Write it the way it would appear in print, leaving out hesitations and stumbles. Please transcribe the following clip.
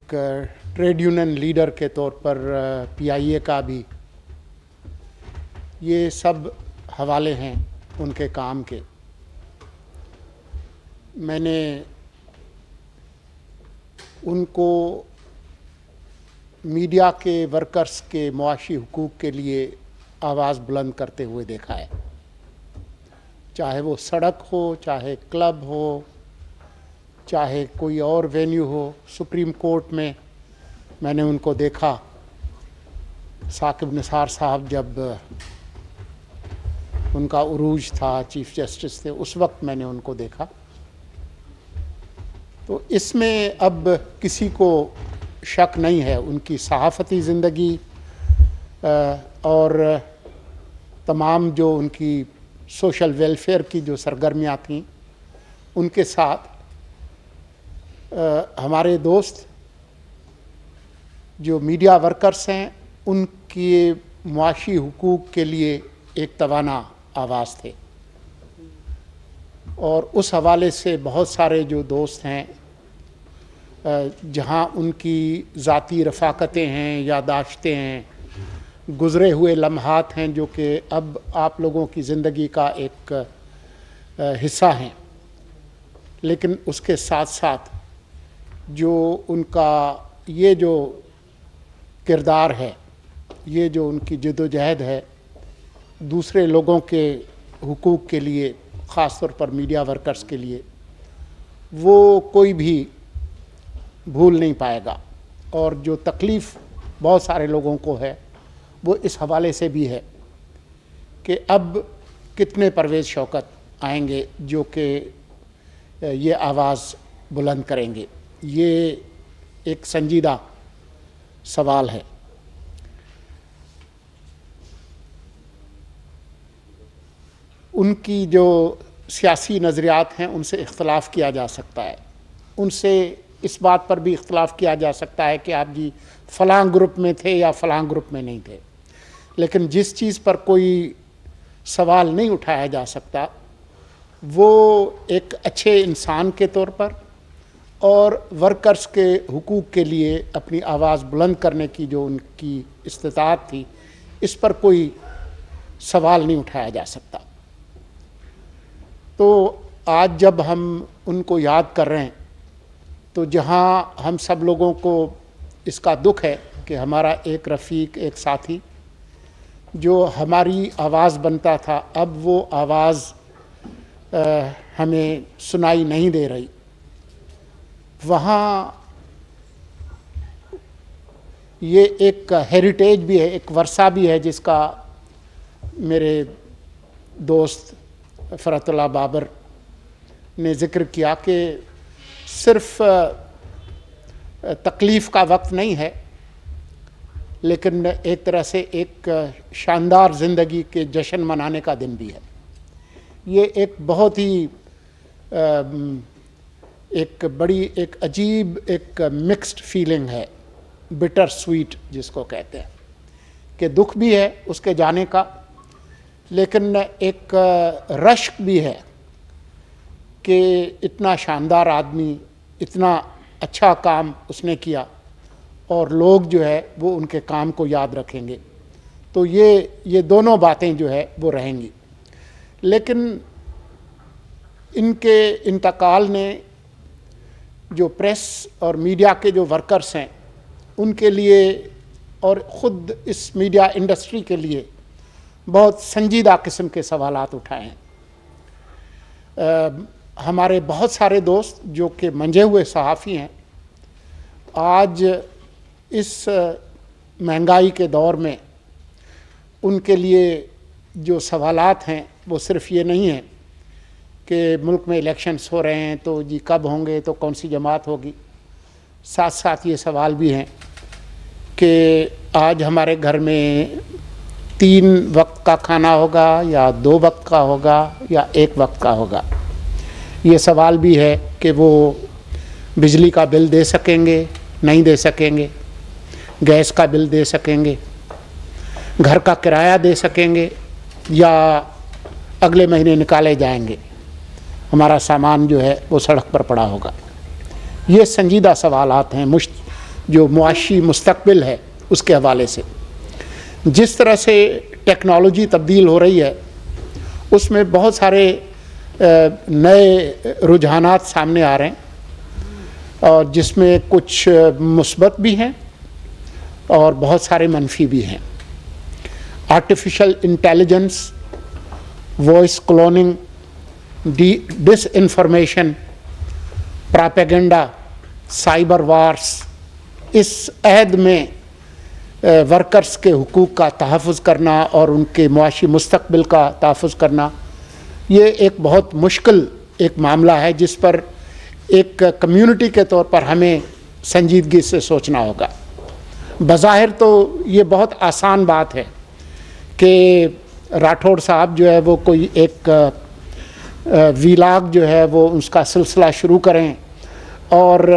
Trade union leader के तौर पर पीआईए का भी ये सब हवाले हैं उनके काम के। मैंने उनको मीडिया के वर्कर्स के मुआशी हुकूक के लिए आवाज़ बुलंद करते हुए देखा है, चाहे वो सड़क हो, चाहे क्लब हो, चाहे कोई और वेन्यू हो। सुप्रीम कोर्ट में मैंने उनको देखा, साकिब निसार साहब जब उनका उरूज था, चीफ जस्टिस थे, उस वक्त मैंने उनको देखा। तो इसमें अब किसी को शक नहीं है, उनकी सहाफ़ती ज़िंदगी और तमाम जो उनकी सोशल वेलफेयर की जो सरगर्मियाँ थीं, उनके साथ हमारे दोस्त जो मीडिया वर्कर्स हैं, उनके मुआशी हुकूक के लिए एक तवाना आवाज़ थे। और उस हवाले से बहुत सारे जो दोस्त हैं, जहाँ उनकी ज़ाती रफ़ाकतें हैं, यादाश्तें हैं, गुज़रे हुए लम्हात हैं, जो कि अब आप लोगों की ज़िंदगी का एक हिस्सा हैं, लेकिन उसके साथ साथ जो उनका ये जो किरदार है, ये जो उनकी जद्दोजहद है दूसरे लोगों के हुकूक के लिए, ख़ास तौर पर मीडिया वर्कर्स के लिए, वो कोई भी भूल नहीं पाएगा। और जो तकलीफ़ बहुत सारे लोगों को है वो इस हवाले से भी है कि अब कितने परवेज़ शौकत आएंगे जो कि ये आवाज़ बुलंद करेंगे। ये एक संजीदा सवाल है। उनकी जो सियासी नज़रियात हैं उनसे इख्तलाफ किया जा सकता है, उनसे इस बात पर भी इख्तलाफ किया जा सकता है कि आप जी फ़लाँ ग्रुप में थे या फ़लाँ ग्रुप में नहीं थे, लेकिन जिस चीज़ पर कोई सवाल नहीं उठाया जा सकता वो एक अच्छे इंसान के तौर पर और वर्कर्स के हुकूक के लिए अपनी आवाज़ बुलंद करने की जो उनकी इस्तिताअत थी, इस पर कोई सवाल नहीं उठाया जा सकता। तो आज जब हम उनको याद कर रहे हैं, तो जहाँ हम सब लोगों को इसका दुख है कि हमारा एक रफ़ीक, एक साथी जो हमारी आवाज़ बनता था, अब वो आवाज़ हमें सुनाई नहीं दे रही, वहाँ ये एक हेरिटेज भी है, एक वर्सा भी है, जिसका मेरे दोस्त फ़रतुल्लाह बाबर ने ज़िक्र किया कि सिर्फ़ तकलीफ़ का वक्त नहीं है, लेकिन एक तरह से एक शानदार ज़िंदगी के जश्न मनाने का दिन भी है। ये एक बहुत ही एक बड़ी, एक अजीब, एक मिक्स्ड फीलिंग है, बिटर स्वीट जिसको कहते हैं, कि दुख भी है उसके जाने का, लेकिन एक रश्क भी है कि इतना शानदार आदमी, इतना अच्छा काम उसने किया और लोग जो है वो उनके काम को याद रखेंगे। तो ये दोनों बातें जो है वो रहेंगी। लेकिन इनके इंतकाल ने जो प्रेस और मीडिया के जो वर्कर्स हैं उनके लिए और ख़ुद इस मीडिया इंडस्ट्री के लिए बहुत संजीदा किस्म के सवालात उठाए हैं। हमारे बहुत सारे दोस्त जो कि मंझे हुए सहाफ़ी हैं, आज इस महंगाई के दौर में उनके लिए जो सवालात हैं वो सिर्फ़ ये नहीं है कि मुल्क में इलेक्शंस हो रहे हैं तो जी कब होंगे, तो कौन सी जमात होगी। साथ साथ ये सवाल भी हैं कि आज हमारे घर में 3 वक्त का खाना होगा या 2 वक्त का होगा या 1 वक्त का होगा। ये सवाल भी है कि वो बिजली का बिल दे सकेंगे, नहीं दे सकेंगे, गैस का बिल दे सकेंगे, घर का किराया दे सकेंगे या अगले महीने निकाले जाएंगे, हमारा सामान जो है वो सड़क पर पड़ा होगा। ये संजीदा सवालात हैं, جو معاشی مستقبل ہے اس کے حوالے سے. جس طرح سے ٹیکنالوجی تبدیل ہو رہی ہے اس میں بہت سارے نئے رجحانات سامنے آ رہے ہیں، اور جس میں کچھ مثبت بھی ہیں اور بہت سارے منفی بھی ہیں. آرٹیفیشل انٹیلیجنس، وائس کلوننگ، ڈس انفارمیشن، پراپیگنڈا، سائبر وارس، اس عہد میں ورکرز کے حقوق کا تحفظ کرنا اور ان کے معاشی مستقبل کا تحفظ کرنا، یہ ایک بہت مشکل ایک معاملہ ہے جس پر ایک کمیونٹی کے طور پر ہمیں سنجیدگی سے سوچنا ہوگا. بظاہر تو یہ بہت آسان بات ہے کہ راٹھوڑ صاحب جو ہے وہ کوئی ایک ویلاگ جو ہے وہ اس کا سلسلہ شروع کریں اور